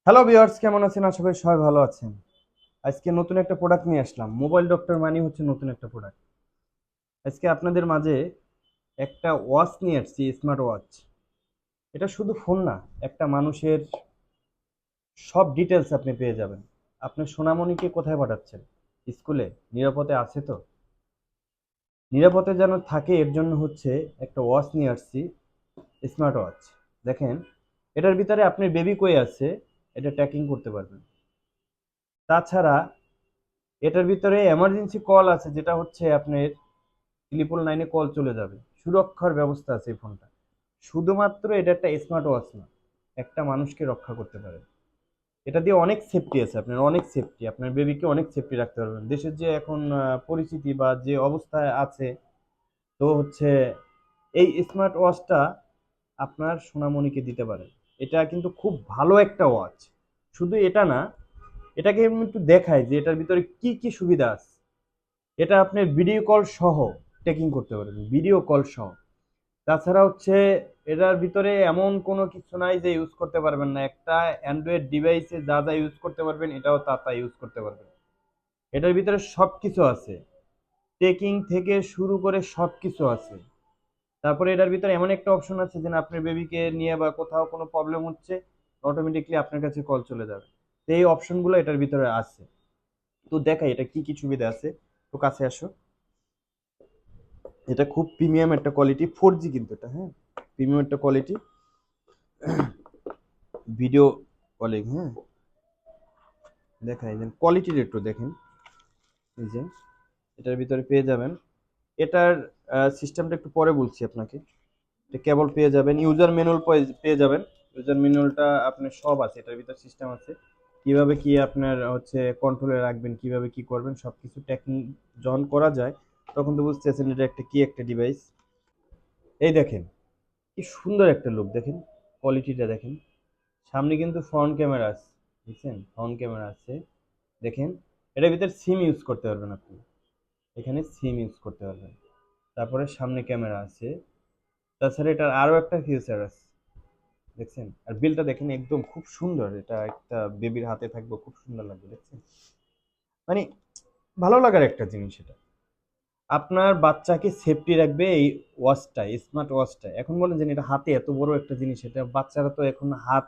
Hello viewers, কেমন আছেন? আশা করি সবাই ভালো আছেন। আজকে নতুন একটা প্রোডাক্ট নিয়ে আসলাম। মোবাইল ডক্টর মানে হচ্ছে নতুন একটা প্রোডাক্ট। আজকে আপনাদের মাঝে একটা ওয়াচ নিয়ে আসছি, স্মার্ট ওয়াচ। এটা শুধু ফোন না, একটা মানুষের সব ডিটেলস আপনি পেয়ে যাবেন। আপনি সোনামণিকে কোথায় পাঠাচ্ছেন? স্কুলে? নিরাপদে আছে তো? নিরাপদে যেন থাকে এর জন্য হচ্ছে একটা ওয়াচ নিয়ে আসছি, স্মার্ট ওয়াচ। দেখেন, এটার ভিতরে আপনার বেবি কই আছে এটা ট্র্যাকিং করতে পারবেন। তাছাড়া এটার ভিতরে এমার্জেন্সি কল আছে, যেটা হচ্ছে আপনার 999-এ কল চলে যাবে। সুরক্ষার ব্যবস্থা আছে এই ফোনটা। শুধুমাত্র এটা একটা স্মার্ট ওয়াচ না, একটা মানুষকে রক্ষা করতে পারে। এটা দিয়ে অনেক সেফটি আছে, আপনার অনেক সেফটি, আপনার বেবিকে অনেক সেফটি রাখতে পারবেন। দেশের যে এখন পরিস্থিতি বা যে অবস্থায় আছে, তো হচ্ছে এই স্মার্ট ওয়াচটা আপনার সোনামণিকে দিতে পারেন। এটা কিন্তু খুব ভালো একটা ওয়াচ। শুধু এটা না, এটাকে আমি একটু দেখাই যে এটার ভিতরে কি কি সুবিধা আছে। এটা আপনি ভিডিও কল সহ টেকিং করতে পারবেন, ভিডিও কল সহ। তাছাড়া হচ্ছে এটার ভিতরে এমন কোনো কিছু নাই যে ইউজ করতে পারবেন না। একটা অ্যান্ড্রয়েড ডিভাইসে যা যা ইউজ করতে পারবেন এটাও তা তা ইউজ করতে পারবেন। এটার ভিতরে সব কিছু আছে, টেকিং থেকে শুরু করে সব কিছু আছে। তারপরে এটার ভিতরে এমন একটা অপশন আছে যে আপনার বেবিকে নিয়ে বা কোথাও কোনো প্রবলেম হচ্ছে, অটোমেটিকলি আপনার কাছে কল চলে যাবে। তো এই অপশনগুলো এটার ভিতরে আছে। তো দেখাই এটা কি কি সুবিধা আছে। তো কাছে আসো। এটা খুব প্রিমিয়াম একটা কোয়ালিটি, 4G কিন্তু এটা, হ্যাঁ, প্রিমিয়াম একটা কোয়ালিটি ভিডিও কলিং। হ্যাঁ, দেখাই দেন কোয়ালিটির একটু দেখেন। এই যে এটার ভিতরে পেয়ে যাবেন, এটার সিস্টেমটা একটু পরে বলছি আপনাকে। এটা কেবল পেয়ে যাবেন, ইউজার ম্যানুয়াল পেয়ে যাবেন। ইউজার ম্যানুয়ালটা আপনার সব আছে, এটার ভিতরে সিস্টেম আছে কিভাবে কি আপনার হচ্ছে কন্ট্রোলে রাখবেন, কিভাবে কি করবেন, সবকিছু ট্র্যাকিং যখন করা যায় তখন তো বুঝতেছেন এটা একটা কি একটা ডিভাইস। এই দেখেন কি সুন্দর একটা লুক, দেখেন কোয়ালিটিটা দেখেন। সামনে কিন্তু ফ্রন্ট ক্যামেরা আছে, বুঝছেন, ফ্রন্ট ক্যামেরা আছে। দেখেন, এটার ভিতরে সিম ইউজ করতে পারবেন আপনি, এখানে সিম ইউজ করতে পারবেন। তারপরে সামনে ক্যামেরা আছে। তাছাড়া এটার আরো একটা ফিচার আছে, দেখছেন। আর বিলটা দেখেন, একদম খুব সুন্দর। এটা একটা বেবির হাতে থাকবে, খুব সুন্দর লাগবে, দেখছেন। মানে ভালো লাগার একটা জিনিস এটা। আপনার বাচ্চাকে সেফটি রাখবে এই ওয়াচটা, স্মার্ট ওয়াচটা। এখন বলেন যে এটা হাতে এত বড় একটা জিনিস, এটা বাচ্চারা তো এখন হাত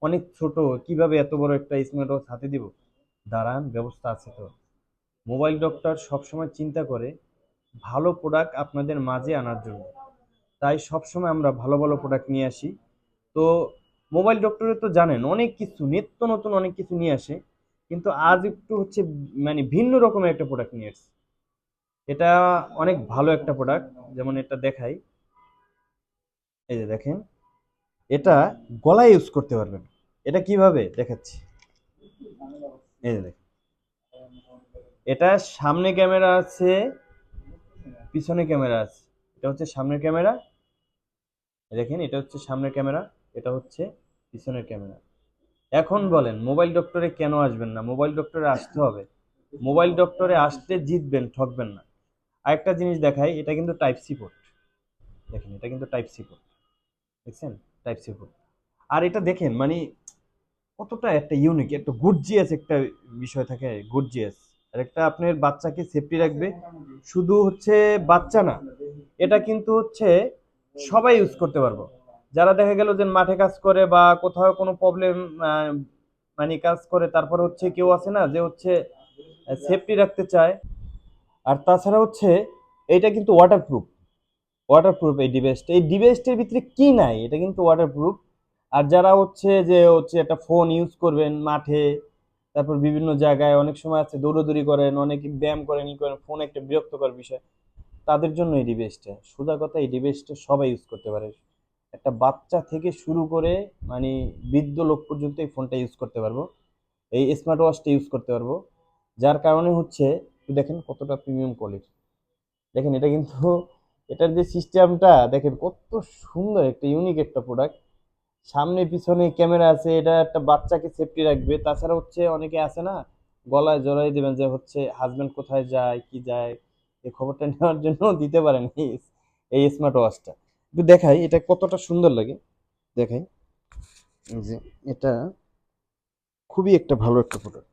অনেক ছোট, কিভাবে এত বড় একটা স্মার্ট ওয়াচ হাতে দিব? দাঁড়ান, ব্যবস্থা আছে তো। মোবাইল ডক্টর সবসময় চিন্তা করে ভালো প্রোডাক্ট আপনাদের মাঝে আনার জন্য। তাই সবসময় আমরা ভালো ভালো প্রোডাক্ট নিয়ে আসি। তো মোবাইল ডক্টরে তো জানেন অনেক কিছু নিত্য নতুন অনেক কিছু নিয়ে আসে, কিন্তু আজ একটু হচ্ছে মানে ভিন্ন রকমের একটা প্রোডাক্ট নিয়ে আসছে। এটা অনেক ভালো একটা প্রোডাক্ট। যেমন এটা দেখাই, এই যে দেখেন, এটা গলায় ইউজ করতে পারবেন। এটা কিভাবে দেখাচ্ছি, এই যে দেখেন, এটা সামনে ক্যামেরা আছে, পিছনে ক্যামেরা আছে। এটা হচ্ছে সামনের ক্যামেরা, দেখেন এটা হচ্ছে সামনের ক্যামেরা, এটা হচ্ছে পিছনের ক্যামেরা। এখন বলেন মোবাইল ডক্টরে কেন আসবেন না? মোবাইল ডক্টরে আসতে হবে। মোবাইল ডক্টরে আসতে জিতবেন, ঠকবেন না। আরেকটা জিনিস দেখাই, এটা কিন্তু টাইপ সি পোর্ট। দেখেন এটা কিন্তু টাইপ সি পোর্ট, দেখছেন, টাইপ সি পোর্ট। আর এটা দেখেন মানে কতটা একটা ইউনিক, একটা গর্জিয়াস একটা বিষয় থাকে, গর্জিয়াস। আর একটা আপনার বাচ্চাকে সেফটি রাখবে। শুধু হচ্ছে বাচ্চা না, এটা কিন্তু হচ্ছে সবাই ইউজ করতে পারবো। যারা দেখা গেল যে মাঠে কাজ করে বা কোথাও কোনো প্রবলেম মানে কাজ করে, তারপর হচ্ছে কেউ আছে না যে হচ্ছে সেফটি রাখতে চায়। আর তাছাড়া হচ্ছে এটা কিন্তু ওয়াটারপ্রুফ, ওয়াটারপ্রুফ এই ডিভাইসটার ভিতরে কি নাই, এটা কিন্তু ওয়াটারপ্রুফ। আর যারা হচ্ছে যে হচ্ছে একটা ফোন ইউজ করবেন মাঠে, তারপর বিভিন্ন জায়গায় অনেক সময় আছে দৌড়াদৌড়ি করেন, অনেকে ব্যায়াম করেন, ই করেন, ফোন একটা বিরক্তকর বিষয়, তাদের জন্য এই ডিভাইসটা, সোজা কথা, এই ডিভাইসটা সবাই ইউজ করতে পারে। একটা বাচ্চা থেকে শুরু করে মানে বৃদ্ধ লোক পর্যন্ত এই ফোনটা ইউজ করতে পারবো, এই স্মার্ট ওয়াচটা ইউজ করতে পারবো। যার কারণে হচ্ছে একটু দেখেন কতটা প্রিমিয়াম কোয়ালিটি। দেখেন এটা কিন্তু, এটার যে সিস্টেমটা দেখেন কত সুন্দর, একটা ইউনিক একটা প্রোডাক্ট। সামনে পিছনে ক্যামেরা আছে, এটা একটা বাচ্চাকে সেফটি রাখবে। তাছাড়া হচ্ছে অনেকে আছে না, গলায় জড়াই দিবেন যে হচ্ছে হাজবেন্ড কোথায় যায় কি যায়, এই খবরটা নেওয়ার জন্য দিতে পারেন এই স্মার্ট ওয়াচটা। একটু দেখাই এটা কতটা সুন্দর লাগে, দেখাই। এই যে এটা খুবই একটা ভালো একটা প্রোডাক্ট।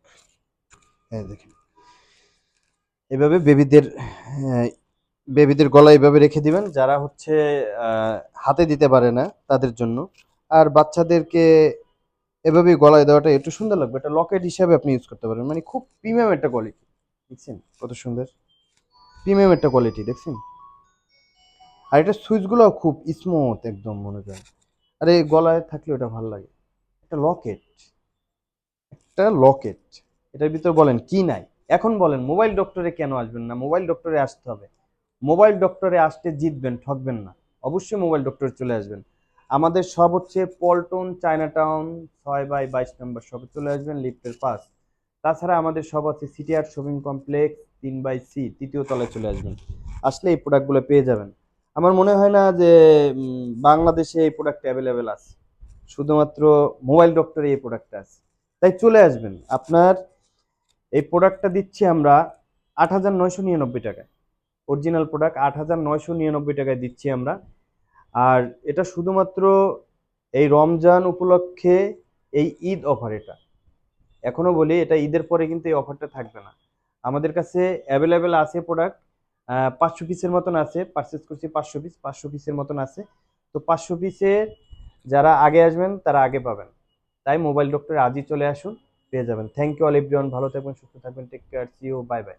হ্যাঁ দেখেন, এভাবে বেবিদের গলায় এভাবে রেখে দিবেন, যারা হচ্ছে হাতে দিতে পারে না তাদের জন্য। আর বাচ্চাদেরকে এভাবেই গলায় দেওয়াটা একটু সুন্দর লাগবে, এটা লকেট হিসাবে আপনি ইউজ করতে পারেন। মানে খুব প্রিমিয়াম একটা কোয়ালিটি, দেখছেন কত সুন্দর প্রিমিয়াম একটা কোয়ালিটি, দেখছেন। আর এটা সুইচগুলো খুব স্মুথ একদম, মনে করেন আরে গলায় থাকলে ওটা ভালো লাগে। একটা লকেট, একটা লকেট, এটার ভিতর বলেন কি নাই? এখন বলেন মোবাইল ডক্টরে কেন আসবেন না? মোবাইল ডক্টরে আসতে হবে। মোবাইল ডক্টরে আসতে জিতবেন, ঠকবেন না। অবশ্যই মোবাইল ডক্টরে চলে আসবেন। আমাদের সব হচ্ছে পল্টন চায়না টাউন 6/22 নম্বর শপে চলে আসবেন, লিফটের পাস। তাছাড়া আমাদের সব আছে সিটিআর শপিং কমপ্লেক্স 3/C, তৃতীয় তলায় চলে আসবেন। আসলে এই প্রোডাক্টগুলো পেয়ে যাবেন। আমার মনে হয় না যে বাংলাদেশে এই প্রোডাক্ট অ্যাভেলেবেল আছে, শুধুমাত্র মোবাইল ডক্টরে এই প্রোডাক্টটা আছে। তাই চলে আসবেন। আপনার এই প্রোডাক্টটা দিচ্ছি আমরা 8,999 টাকায়। অরিজিনাল প্রোডাক্ট 8,999 টাকায় দিচ্ছি আমরা। আর এটা শুধুমাত্র এই রমজান উপলক্ষে, এই ঈদ অফার এটা। এখনো বলি, এটা ঈদের পরে কিন্তু এই অফারটা থাকবে না। আমাদের কাছে অ্যাভেলেবেল আছে প্রোডাক্ট, 500 পিসের মতন আছে, পারচেস করছি 500 পিস, 500 পিসের মতন আছে। তো 500 পিসের যারা আগে আসবেন তারা আগে পাবেন। তাই মোবাইল ডক্টরে আজই চলে আসুন, পেয়ে যাবেন। থ্যাংক ইউ অল এভরিওয়ান, ভালো থাকবেন, সুস্থ থাকবেন, take care, see you, bye by.